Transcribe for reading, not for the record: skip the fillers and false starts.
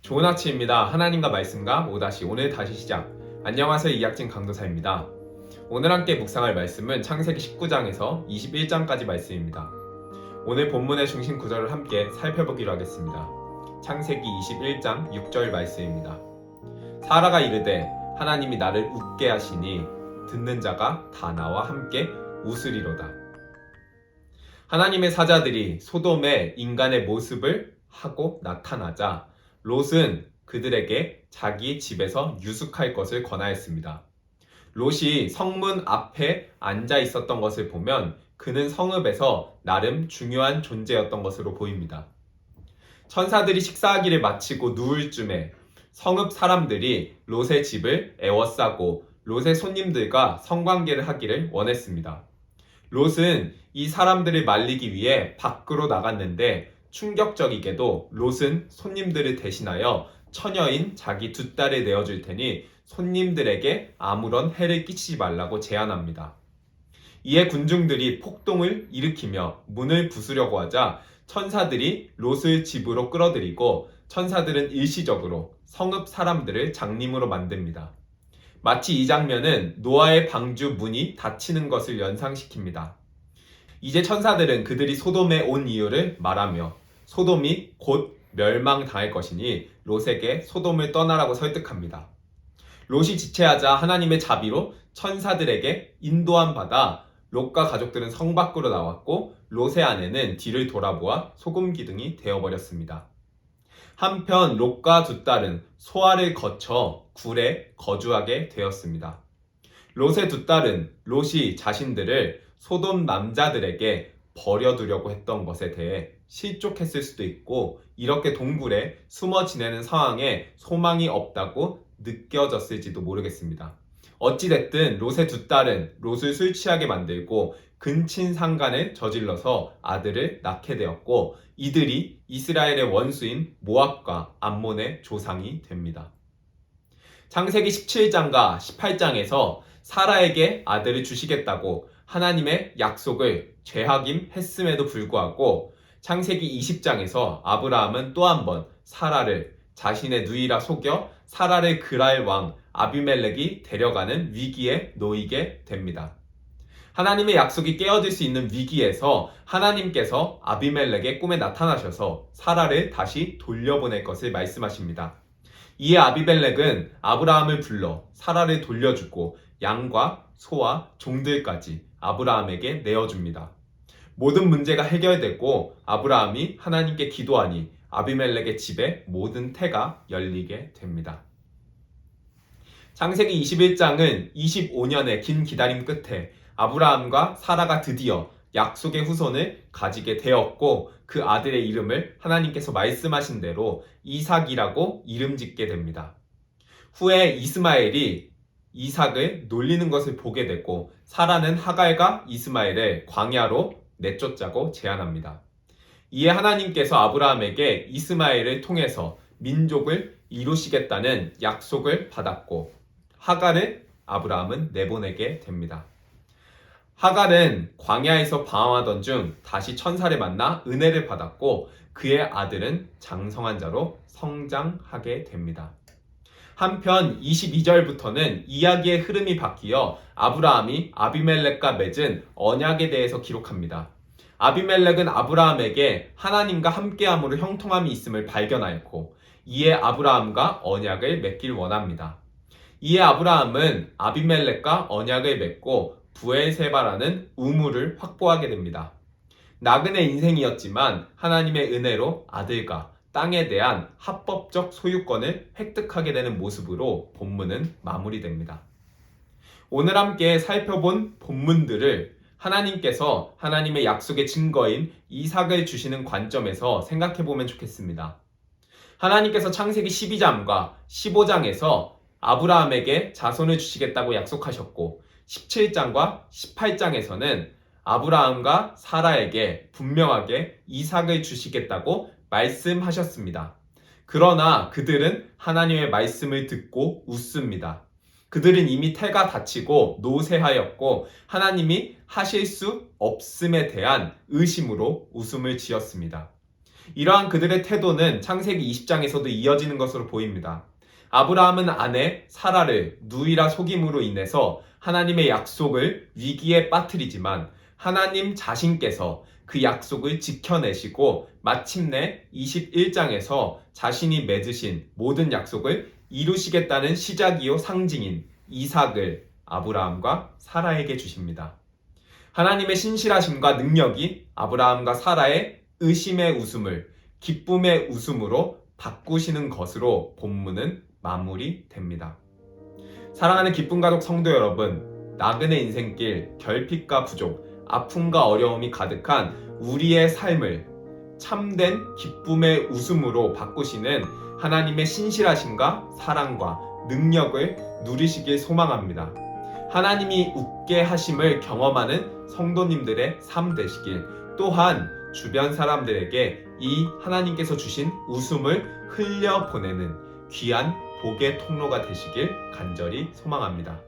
좋은 아침입니다. 하나님과 말씀과 오늘 다시 시작. 안녕하세요. 이학진 강도사입니다. 오늘 함께 묵상할 말씀은 창세기 19장에서 21장까지 말씀입니다. 오늘 본문의 중심 구절을 함께 살펴보기로 하겠습니다. 창세기 21장 6절 말씀입니다. 사라가 이르되 하나님이 나를 웃게 하시니 듣는 자가 다 나와 함께 웃으리로다. 하나님의 사자들이 소돔의 인간의 모습을 하고 나타나자 롯은 그들에게 자기 집에서 유숙할 것을 권하였습니다. 롯이 성문 앞에 앉아 있었던 것을 보면 그는 성읍에서 나름 중요한 존재였던 것으로 보입니다. 천사들이 식사하기를 마치고 누울 쯤에 성읍 사람들이 롯의 집을 에워싸고 롯의 손님들과 성관계를 하기를 원했습니다. 롯은 이 사람들을 말리기 위해 밖으로 나갔는데 충격적이게도 롯은 손님들을 대신하여 처녀인 자기 두 딸을 내어줄 테니 손님들에게 아무런 해를 끼치지 말라고 제안합니다. 이에 군중들이 폭동을 일으키며 문을 부수려고 하자 천사들이 롯을 집으로 끌어들이고 천사들은 일시적으로 성읍 사람들을 장님으로 만듭니다. 마치 이 장면은 노아의 방주 문이 닫히는 것을 연상시킵니다. 이제 천사들은 그들이 소돔에 온 이유를 말하며 소돔이 곧 멸망당할 것이니 롯에게 소돔을 떠나라고 설득합니다. 롯이 지체하자 하나님의 자비로 천사들에게 인도함 받아 롯과 가족들은 성 밖으로 나왔고 롯의 아내는 뒤를 돌아보아 소금 기둥이 되어버렸습니다. 한편 롯과 두 딸은 소알을 거쳐 굴에 거주하게 되었습니다. 롯의 두 딸은 롯이 자신들을 소돔 남자들에게 버려두려고 했던 것에 대해 실족했을 수도 있고 이렇게 동굴에 숨어 지내는 상황에 소망이 없다고 느껴졌을지도 모르겠습니다. 어찌됐든 롯의 두 딸은 롯을 술 취하게 만들고 근친상간을 저질러서 아들을 낳게 되었고 이들이 이스라엘의 원수인 모압과 암몬의 조상이 됩니다. 창세기 17장과 18장에서 사라에게 아들을 주시겠다고 하나님의 약속을 죄악임했음에도 불구하고 창세기 20장에서 아브라함은 또 한 번 사라를 자신의 누이라 속여 사라를 그랄 왕 아비멜렉이 데려가는 위기에 놓이게 됩니다. 하나님의 약속이 깨어질 수 있는 위기에서 하나님께서 아비멜렉의 꿈에 나타나셔서 사라를 다시 돌려보낼 것을 말씀하십니다. 이에 아비멜렉은 아브라함을 불러 사라를 돌려주고 양과 소와 종들까지 아브라함에게 내어줍니다. 모든 문제가 해결됐고 아브라함이 하나님께 기도하니 아비멜렉의 집에 모든 태가 열리게 됩니다. 창세기 21장은 25년의 긴 기다림 끝에 아브라함과 사라가 드디어 약속의 후손을 가지게 되었고 그 아들의 이름을 하나님께서 말씀하신 대로 이삭이라고 이름 짓게 됩니다. 후에 이스마엘이 이삭을 놀리는 것을 보게 되고 사라는 하갈과 이스마엘을 광야로 내쫓자고 제안합니다. 이에 하나님께서 아브라함에게 이스마엘을 통해서 민족을 이루시겠다는 약속을 받았고 하갈을 아브라함은 내보내게 됩니다. 하갈은 광야에서 방황하던 중 다시 천사를 만나 은혜를 받았고 그의 아들은 장성한 자로 성장하게 됩니다. 한편 22절부터는 이야기의 흐름이 바뀌어 아브라함이 아비멜렉과 맺은 언약에 대해서 기록합니다. 아비멜렉은 아브라함에게 하나님과 함께함으로 형통함이 있음을 발견하였고 이에 아브라함과 언약을 맺길 원합니다. 이에 아브라함은 아비멜렉과 언약을 맺고 부엘세바라는 우물을 확보하게 됩니다. 나그네 인생이었지만 하나님의 은혜로 아들과 땅에 대한 합법적 소유권을 획득하게 되는 모습으로 본문은 마무리됩니다. 오늘 함께 살펴본 본문들을 하나님께서 하나님의 약속의 증거인 이삭을 주시는 관점에서 생각해보면 좋겠습니다. 하나님께서 창세기 12장과 15장에서 아브라함에게 자손을 주시겠다고 약속하셨고 17장과 18장에서는 아브라함과 사라에게 분명하게 이삭을 주시겠다고 말씀하셨습니다. 그러나 그들은 하나님의 말씀을 듣고 웃습니다. 그들은 이미 태가 닫히고 노쇠하였고 하나님이 하실 수 없음에 대한 의심으로 웃음을 지었습니다. 이러한 그들의 태도는 창세기 20장에서도 이어지는 것으로 보입니다. 아브라함은 아내 사라를 누이라 속임으로 인해서 하나님의 약속을 위기에 빠뜨리지만 하나님 자신께서 그 약속을 지켜내시고 마침내 21장에서 자신이 맺으신 모든 약속을 이루시겠다는 시작이요 상징인 이삭을 아브라함과 사라에게 주십니다. 하나님의 신실하심과 능력이 아브라함과 사라의 의심의 웃음을 기쁨의 웃음으로 바꾸시는 것으로 본문은 마무리됩니다. 사랑하는 기쁨 가족 성도 여러분, 나그네 인생길, 결핍과 부족, 아픔과 어려움이 가득한 우리의 삶을 참된 기쁨의 웃음으로 바꾸시는 하나님의 신실하심과 사랑과 능력을 누리시길 소망합니다. 하나님이 웃게 하심을 경험하는 성도님들의 삶 되시길, 또한 주변 사람들에게 이 하나님께서 주신 웃음을 흘려보내는 귀한 복의 통로가 되시길 간절히 소망합니다.